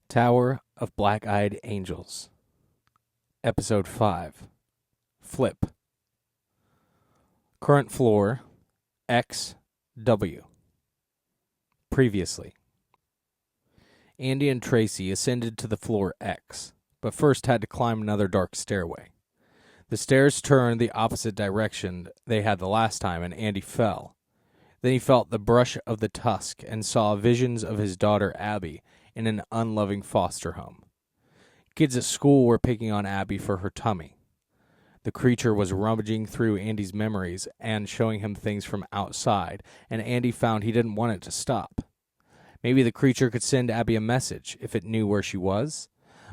Tower of Black-Eyed Angels. Episode 5. Flip. Current floor, XW. Previously. Andy and Tracy ascended to the floor X, but first had to climb another dark stairway. The stairs turned the opposite direction they had the last time, and Andy fell. Then he felt the brush of the tusk and saw visions of his daughter Abby in an unloving foster home. Kids at school were picking on Abby for her tummy. The creature was rummaging through Andy's memories and showing him things from outside, and Andy found he didn't want it to stop. Maybe the creature could send Abby a message if it knew where she was.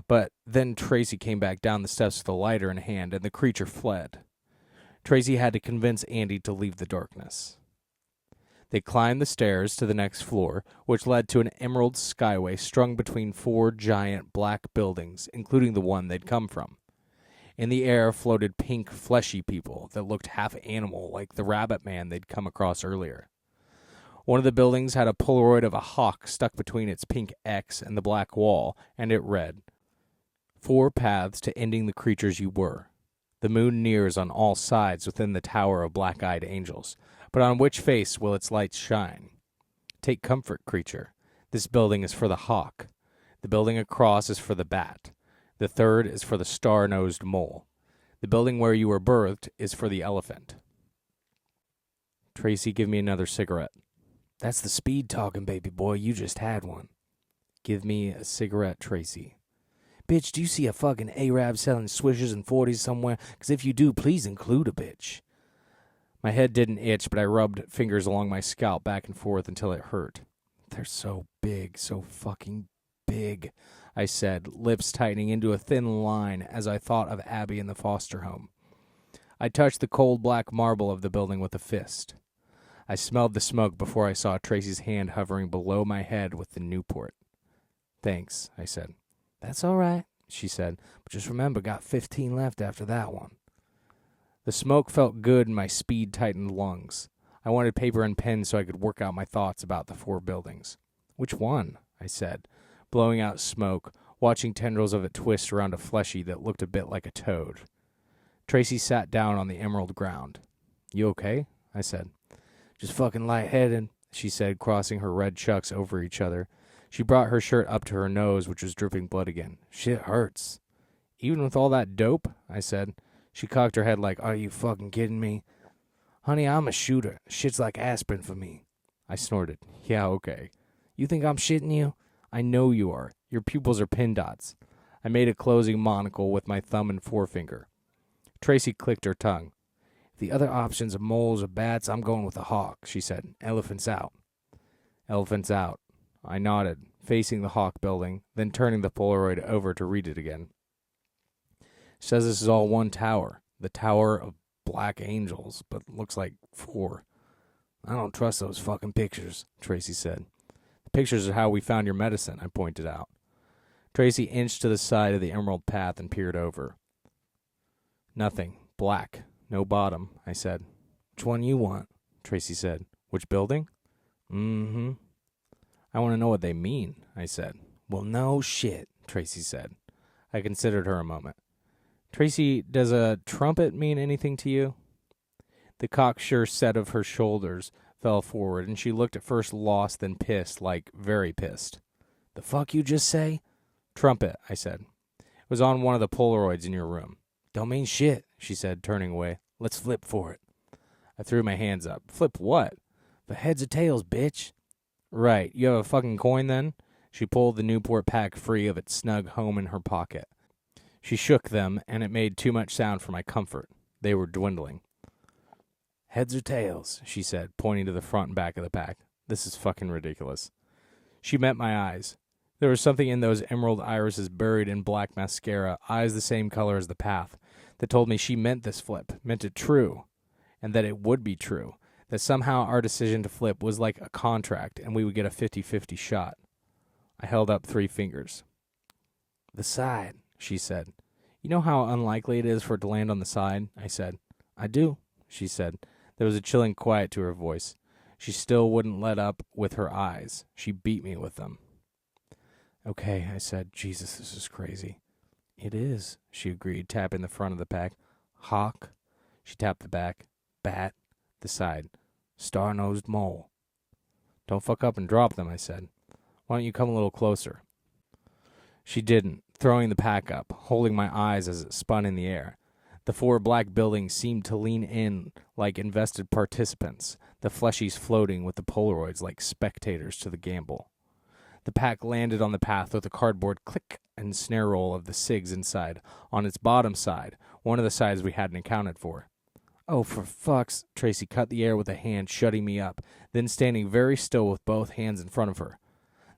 But then Tracy came back down the steps with a lighter in hand, and the creature fled. Tracy had to convince Andy to leave the darkness. They climbed the stairs to the next floor, which led to an emerald skyway strung between 4 giant black buildings, including the one they'd come from. In the air floated pink, fleshy people that looked half animal, like the rabbit man they'd come across earlier. One of the buildings had a Polaroid of a hawk stuck between its pink X and the black wall, and it read, 4 paths to ending the creatures you were. The moon nears on all sides within the tower of black-eyed angels, but on which face will its lights shine? Take comfort, creature. This building is for the hawk. The building across is for the bat. The third is for the star-nosed mole. The building where you were birthed is for the elephant. Tracy, give me another cigarette. That's the speed talking, baby boy. You just had one. Give me a cigarette, Tracy. Bitch, do you see a fucking Arab selling swishes and 40s somewhere? Because if you do, please include a bitch. My head didn't itch, but I rubbed fingers along my scalp back and forth until it hurt. They're so big, so fucking big, I said, lips tightening into a thin line as I thought of Abby in the foster home. I touched the cold black marble of the building with a fist. I smelled the smoke before I saw Tracy's hand hovering below my head with the Newport. Thanks, I said. That's all right, she said, but just remember, got 15 left after that one. The smoke felt good in my speed-tightened lungs. I wanted paper and pen so I could work out my thoughts about the 4 buildings. Which one? I said, blowing out smoke, watching tendrils of it twist around a fleshy that looked a bit like a toad. Tracy sat down on the emerald ground. You okay? I said. Just fucking lightheaded, she said, crossing her red chucks over each other. She brought her shirt up to her nose, which was dripping blood again. Shit hurts. Even with all that dope? I said. She cocked her head like, are you fucking kidding me? Honey, I'm a shooter. Shit's like aspirin for me. I snorted. Yeah, okay. You think I'm shitting you? I know you are. Your pupils are pin dots. I made a closing monocle with my thumb and forefinger. Tracy clicked her tongue. If the other options are moles or bats, I'm going with the hawk, she said. Elephant's out. Elephant's out. I nodded, facing the hawk building, then turning the Polaroid over to read it again. Says this is all one tower, the Tower of Black Angels, but looks like 4. I don't trust those fucking pictures, Tracy said. The pictures are how we found your medicine, I pointed out. Tracy inched to the side of the emerald path and peered over. Nothing. Black. No bottom, I said. Which one you want? Tracy said. Which building? Mm-hmm. I want to know what they mean, I said. Well, no shit, Tracy said. I considered her a moment. Tracy, does a trumpet mean anything to you? The cocksure set of her shoulders fell forward, and she looked at first lost, then pissed, like very pissed. The fuck you just say? Trumpet, I said. It was on one of the Polaroids in your room. Don't mean shit, she said, turning away. Let's flip for it. I threw my hands up. Flip what? For heads or tails, bitch. Right, you have a fucking coin then? She pulled the Newport pack free of its snug home in her pocket. She shook them, and it made too much sound for my comfort. They were dwindling. Heads or tails, she said, pointing to the front and back of the pack. This is fucking ridiculous. She met my eyes. There was something in those emerald irises buried in black mascara, eyes the same color as the path, that told me she meant this flip, meant it true, and that it would be true. That somehow our decision to flip was like a contract, and we would get a 50-50 shot. I held up 3 fingers. The side, she said. You know how unlikely it is for it to land on the side? I said. I do, she said. There was a chilling quiet to her voice. She still wouldn't let up with her eyes. She beat me with them. Okay, I said. Jesus, this is crazy. It is, she agreed, tapping the front of the pack. Hawk. She tapped the back. Bat. The side. Star-nosed mole. Don't fuck up and drop them, I said. Why don't you come a little closer? She didn't, throwing the pack up, holding my eyes as it spun in the air. The 4 black buildings seemed to lean in like invested participants, the fleshies floating with the Polaroids like spectators to the gamble. The pack landed on the path with a cardboard click and snare roll of the cigs inside, on its bottom side, one of the sides we hadn't accounted for. Oh, for fuck's... Tracy cut the air with a hand, shutting me up, then standing very still with both hands in front of her.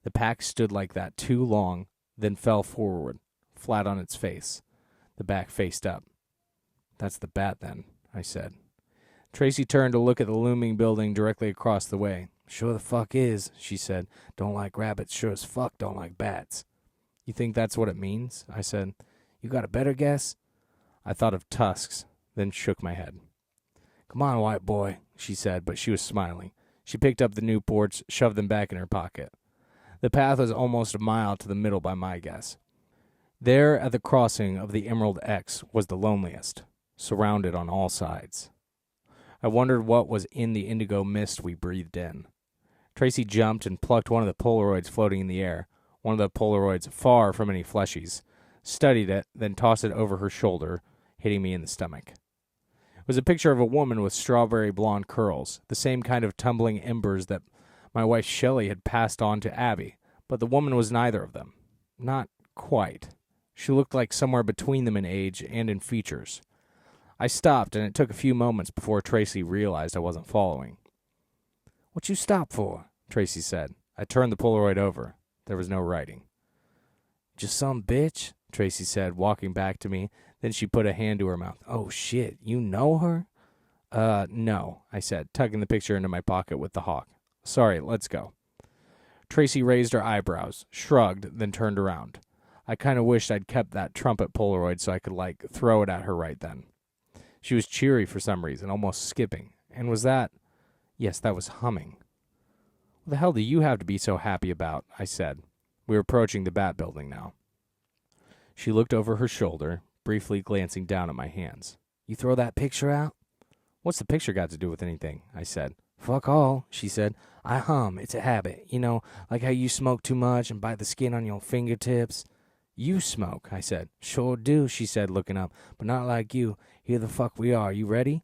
The pack stood like that too long, then fell forward, flat on its face. The back faced up. That's the bat, then, I said. Tracy turned to look at the looming building directly across the way. Sure the fuck is, she said. Don't like rabbits, sure as fuck don't like bats. You think that's what it means? I said. You got a better guess? I thought of tusks, then shook my head. Come on, white boy, she said, but she was smiling. She picked up the Newports, shoved them back in her pocket. The path was almost a mile to the middle by my guess. There at the crossing of the Emerald X was the loneliest, surrounded on all sides. I wondered what was in the indigo mist we breathed in. Tracy jumped and plucked one of the Polaroids floating in the air, one of the Polaroids far from any fleshies, studied it, then tossed it over her shoulder, hitting me in the stomach. It was a picture of a woman with strawberry blonde curls, the same kind of tumbling embers that my wife Shelley had passed on to Abby, but the woman was neither of them. Not quite. She looked like somewhere between them in age and in features. I stopped, and it took a few moments before Tracy realized I wasn't following. What you stop for? Tracy said. I turned the Polaroid over. There was no writing. Just some bitch, Tracy said, walking back to me. Then she put a hand to her mouth. Oh, shit, you know her? No, I said, tucking the picture into my pocket with the hawk. Sorry, let's go. Tracy raised her eyebrows, shrugged, then turned around. I kind of wished I'd kept that trumpet Polaroid so I could, throw it at her right then. She was cheery for some reason, almost skipping. And was that? Yes, that was humming. What the hell do you have to be so happy about? I said. We were approaching the Bat Building now. She looked over her shoulder, briefly glancing down at my hands. You throw that picture out? What's the picture got to do with anything? I said. Fuck all, she said. I hum. It's a habit. You know, like how you smoke too much and bite the skin on your fingertips. You smoke, I said. Sure do, she said, looking up. But not like you. Here the fuck we are. You ready?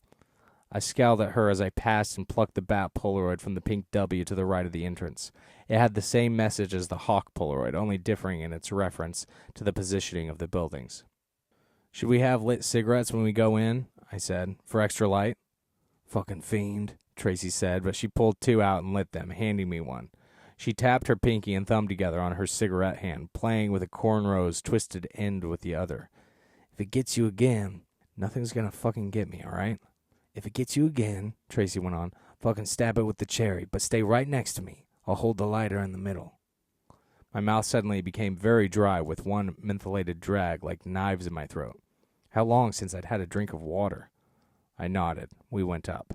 I scowled at her as I passed and plucked the Bat Polaroid from the pink W to the right of the entrance. It had the same message as the Hawk Polaroid, only differing in its reference to the positioning of the buildings. Should we have lit cigarettes when we go in? I said. For extra light? Fucking fiend, Tracy said, but she pulled 2 out and lit them, handing me one. She tapped her pinky and thumb together on her cigarette hand, playing with a cornrow's twisted end with the other. If it gets you again, nothing's gonna fucking get me, all right? If it gets you again, Tracy went on, fucking stab it with the cherry, but stay right next to me. I'll hold the lighter in the middle. My mouth suddenly became very dry with one mentholated drag like knives in my throat. How long since I'd had a drink of water? I nodded. We went up.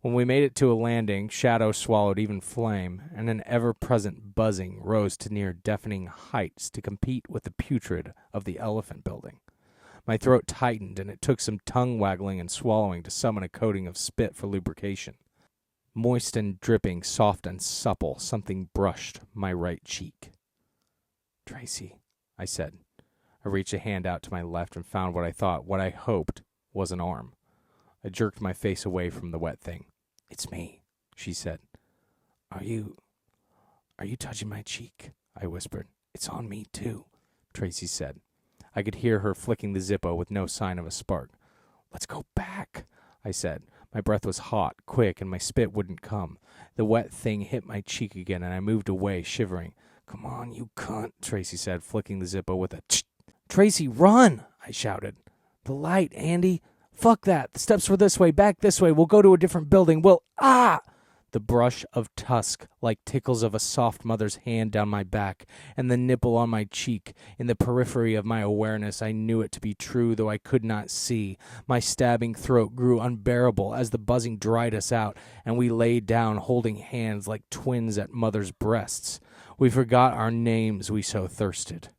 When we made it to a landing, shadow swallowed even flame, and an ever-present buzzing rose to near deafening heights to compete with the putrid of the elephant building. My throat tightened, and it took some tongue-waggling and swallowing to summon a coating of spit for lubrication. Moist and dripping, soft and supple, something brushed my right cheek. Tracy, I said. I reached a hand out to my left and found what I hoped was an arm. I jerked my face away from the wet thing. It's me, she said. Are you touching my cheek? I whispered. It's on me, too, Tracy said. I could hear her flicking the Zippo with no sign of a spark. Let's go back, I said. My breath was hot, quick, and my spit wouldn't come. The wet thing hit my cheek again, and I moved away, shivering. Come on, you cunt, Tracy said, flicking the Zippo with a tch. Tracy, run, I shouted. The light, Andy. Fuck that. The steps were this way, back this way. We'll go to a different building. The brush of tusk, like tickles of a soft mother's hand down my back, and the nipple on my cheek. In the periphery of my awareness, I knew it to be true, though I could not see. My stabbing throat grew unbearable as the buzzing dried us out, and we lay down holding hands like twins at mother's breasts. We forgot our names, we so thirsted.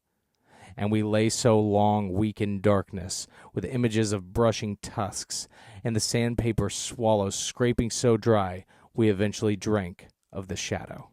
And we lay so long, weak in darkness, with images of brushing tusks, and the sandpaper swallows scraping so dry, we eventually drank of the shadow.